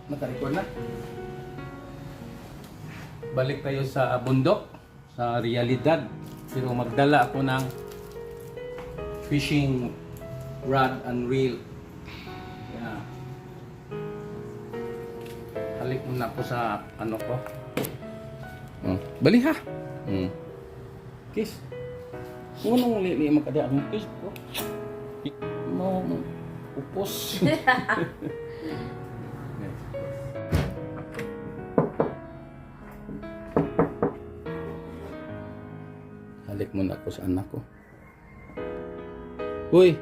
Naka-record na. Balik tayo sa bundok, sa realidad. Pero magdala ako ng fishing rod and reel. Yeah. Halik muna ako sa ano ko. Bali ha. Kiss. Unong lili magkada ang kiss ko. Mo upos. Halik muna ako sa anak ko. Uy!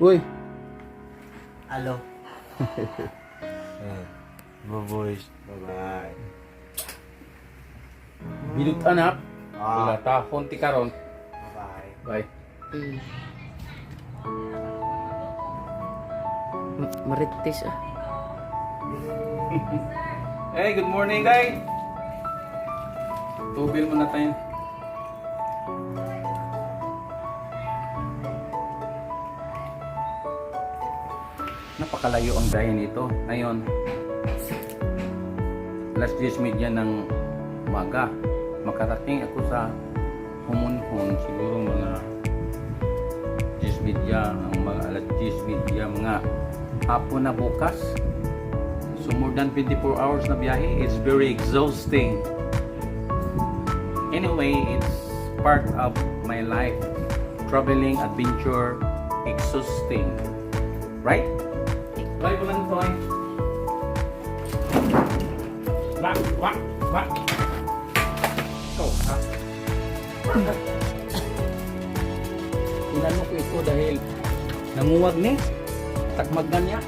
Uy! Hello. Boys, bye-bye. Bilut anak. Wala tahon ti karon. Bye-bye. Bye. Marites ah. Hey, good morning guys. Tubil muna tayo. Napakalayo ang daya nito. Ngayon, alas 10:30 ng umaga. Makarating ako sa Humunhon, siguro mga 10:30, ang mga alas 10:30, mga hapon na bukas. So more than 24 hours na biyahe. It's very exhausting. Anyway, it's part of my life. Traveling, adventure, exhausting. Right? Bye, Bulantoy. Wak, wak, wak. Ikaw, ha? Inano ko ito dahil nanguwag ni. Takmag na niya.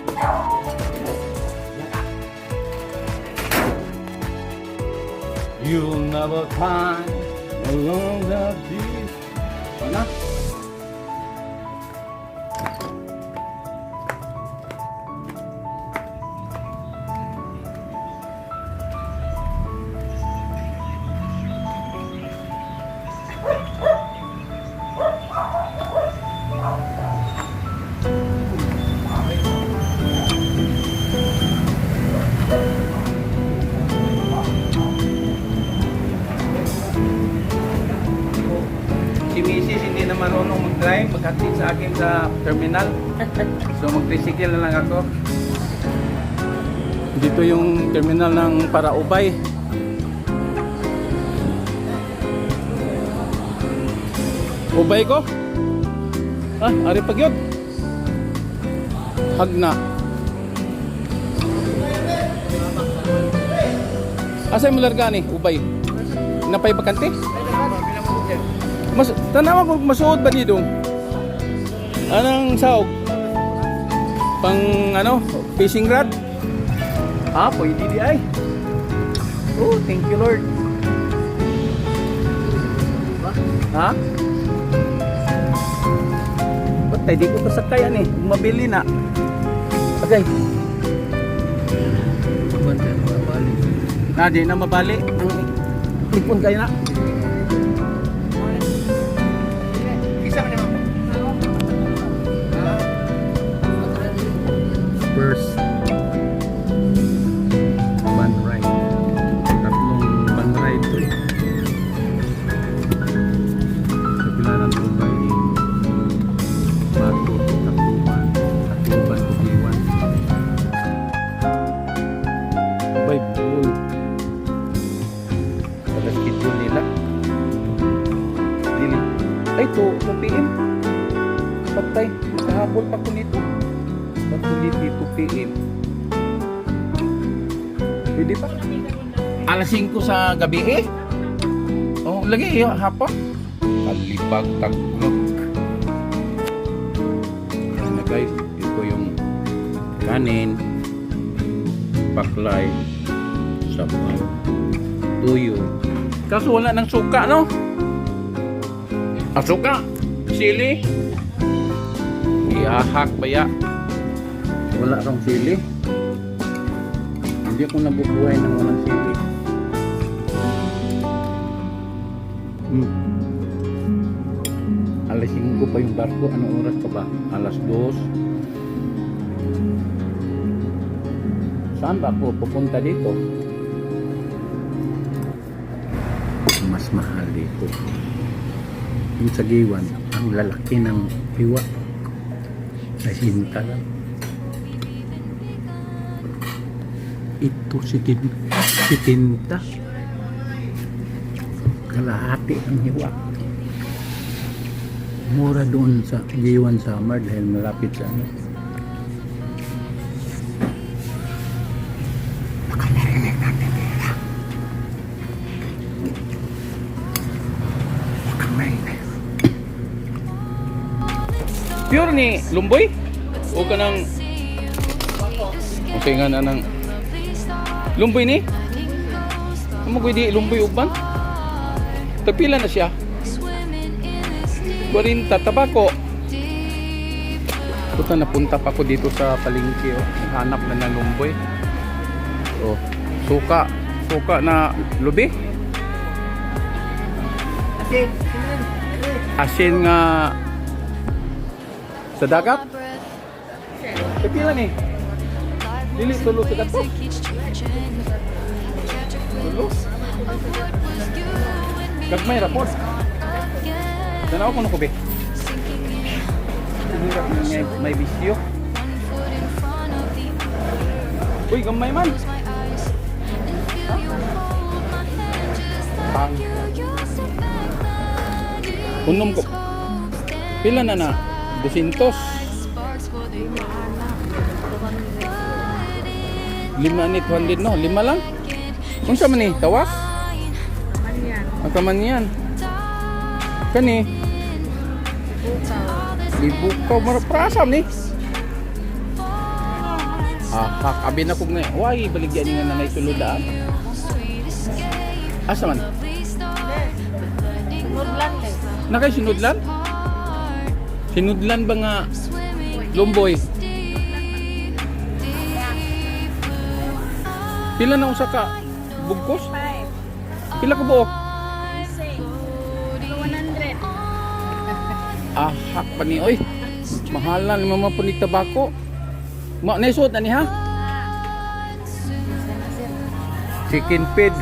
You'll never find a love that deep. Ano? Si Mrs. hindi na marunong mag-drive, maghatid sa akin sa terminal. So mag-tricycle na lang ako. Dito yung terminal ng Paraubay. Ubay ko? Ah, ari pag yun. Hagna. Asay mo larga ni, Ubay? Napay bakante? Mas tanawa ko masuot ba dito? Anong sahog? Pang ano, fishing rod? Ah, pwede di ay. Oh, thank you Lord. Ha? Ba't tayo di ko pasakayan eh? Mabili na. Okay. Na, di na mabali. Ang ipon kayo na. First van ride. Tatlong van ride to eh. Kapilaran po ba eh? Bato, Tacloban, Tugiwan. Bay, bull. Sa schedule nila. Dili. Ay, 2 PM. Patay. Kahabol pa ko nito. Patuloy 2 PM. Pwede pa? Alas 5 sa gabi eh. Oh, lagi hapon. Kalibag taglog. Ayan na guys, ito yung kanin, baklay, sabaw, tuyo. Kaso wala ng suka, no? Suka, sili. Ihahak ba ya? Wala kang sili. Hindi ako nabubuhay ng walang sili. Alas alas 5 pa yung barko. Anong oras pa ba? Alas 2. Saan ba ako pupunta dito? Mas mahal dito. Yung sa Giwan, ang lalaki ng hiwa. Sa hinta lang. Ito si Tinta. Kalahati ang hiwa. Mura doon sa Giwan Summer dahil malapit sa ano. Baka narinig natin nila. Baka narinig. Pure ni Lumboy? O ka ng... Okay nga na ng... Lumboy ni? Ano mo di Lumboy Ugban? Tagpila na siya? 40 tabako. Puta, napunta pa ako dito sa palengke. Oh. Hanap na ng Lumboy. Oh, suka. Suka na lubi. Asin nga sa dagat. Tagpila ni? Dili tulo sa dagat. Tulo? Gagmay rapor. Tanaw ko na ko be. May bisyo. Uy, gamay man. Pang. Unom ko. Pila na na? 200. 5 ni 200 no? 5 lang? Unsa man ni? Tawas? Kaman yan. Kani? Dibukaw maraprasam ni. Hak abi na kog na. Why baligyan nga nanay sulodaan? Asa man? Sinudlan eh. Nakay sinudlan? Sinudlan ba nga Lumboy? Pila na usa ka bugkos? Pila ka buok? 100. Hak pa ni oy. Mahalan ni mama pun tabako. Ma naisod na ni ha? Chicken feed.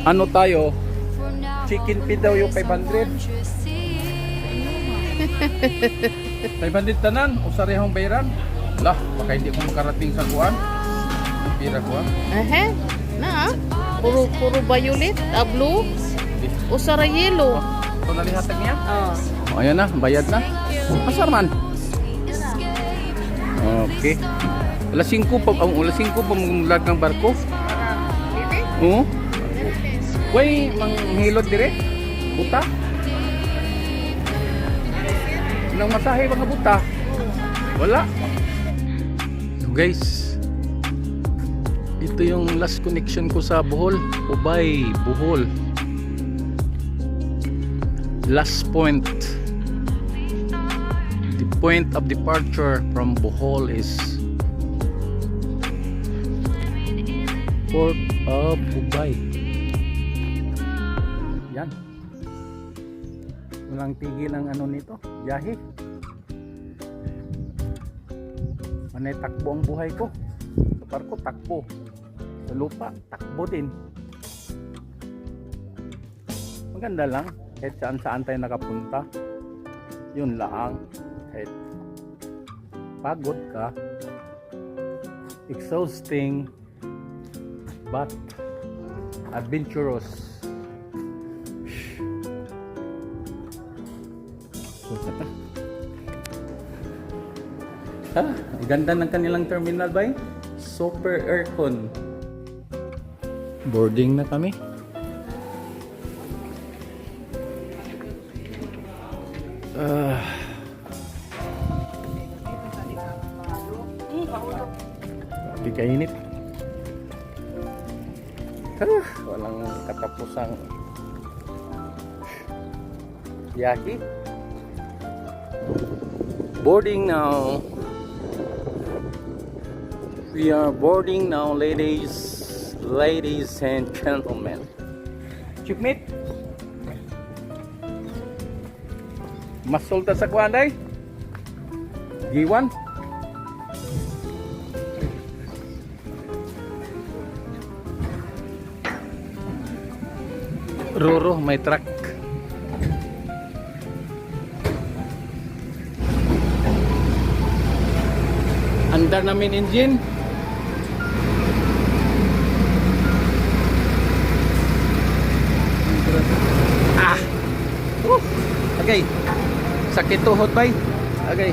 Ano tayo? Chicken feed daw yung 500. 500 tanan, usarihong bayaran. Lah, baka hindi ko makarating sa kuan. Pira ko ah. Na. Puro violet, blue, usara yellow. Ito nalihatag niya? Oh. Ayan na, bayad na. Masar man. Okay. Alas 5 pa, alas 5 pa magmulag ng barko. Oo. Way, manghilod dire. Buta. Nang masahe mga buta. Wala. So guys, ito yung last connection ko sa Bohol. Ubay, Bohol. Last point. The point of departure from Bohol is Port of Ubay. Yan. Walang tigil ang ano nito, biyahe. Manay takbo ang buhay ko. Sa barko, takbo. Sa lupa, takbo din. Maganda lang. Kahit saan saan tayo nakapunta. Yun lang. Kahit pagod ka. Exhausting. But adventurous. So, kata. Ang ganda ng kanilang terminal ba? Super aircon. Boarding na kami. Grabe kainit. Walang katapusang biyahe. Boarding now. We are boarding now, ladies and gentlemen. Chipmate. Masulta sa kuanday. Giwan. Roro, may truck. Andar namin engine. Ah. Okay. Sakit tuhod bay. Okay.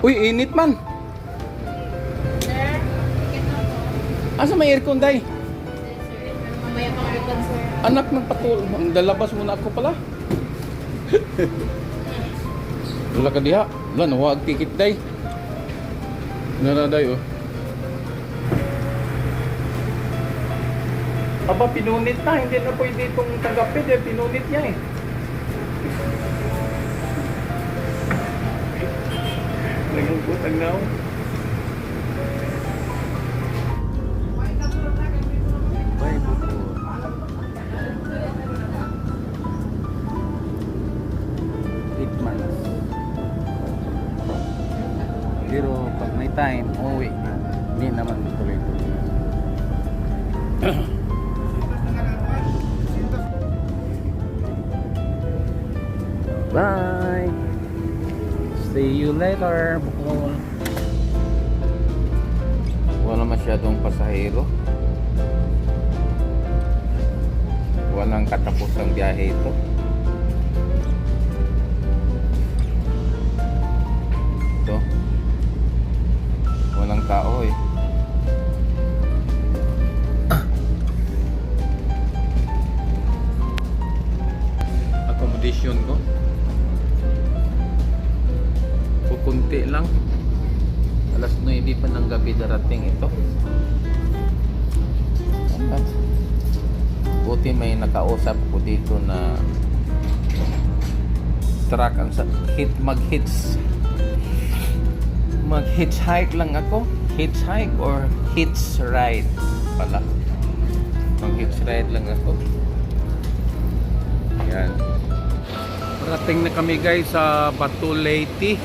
Uy, init man. Asa may aircon day? Mamaya pang aircon, sir. Anak ng patul. Ang dalabas muna ako pala. Wala ka diha. Wala, nawag ticket day. Naraday oh. Aba, pinunit na. Hindi na pwede itong tanggapin. Eh. Pinunit niya eh. Naging putang na ako. Bay, buko. Hitman. Pero pag may time, uwi. Hindi naman tuloy-tuloy. Bye! See you later, Bukol. Wala masyadong pasahero. Walang katapusang biyahe ito. Ito. Walang tao eh. Accommodation ko. Kunti lang. Alas 9 pa ng gabi darating ito. Buti may nakausap ko dito na truck ang mag-hitchhike lang ako. Hitchhike or hitch ride pala. Mag-hitch ride lang ako. Yan. Parating na kami guys sa Batu Leyte.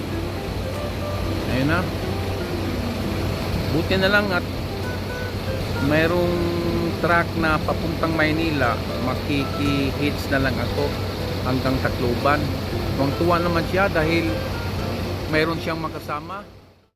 Ayun na. Buti na lang at mayroong truck na papuntang Maynila. Makiki-hitch na lang ako hanggang Tacloban. Tuwang-tuwa naman siya dahil mayroon siyang makasama.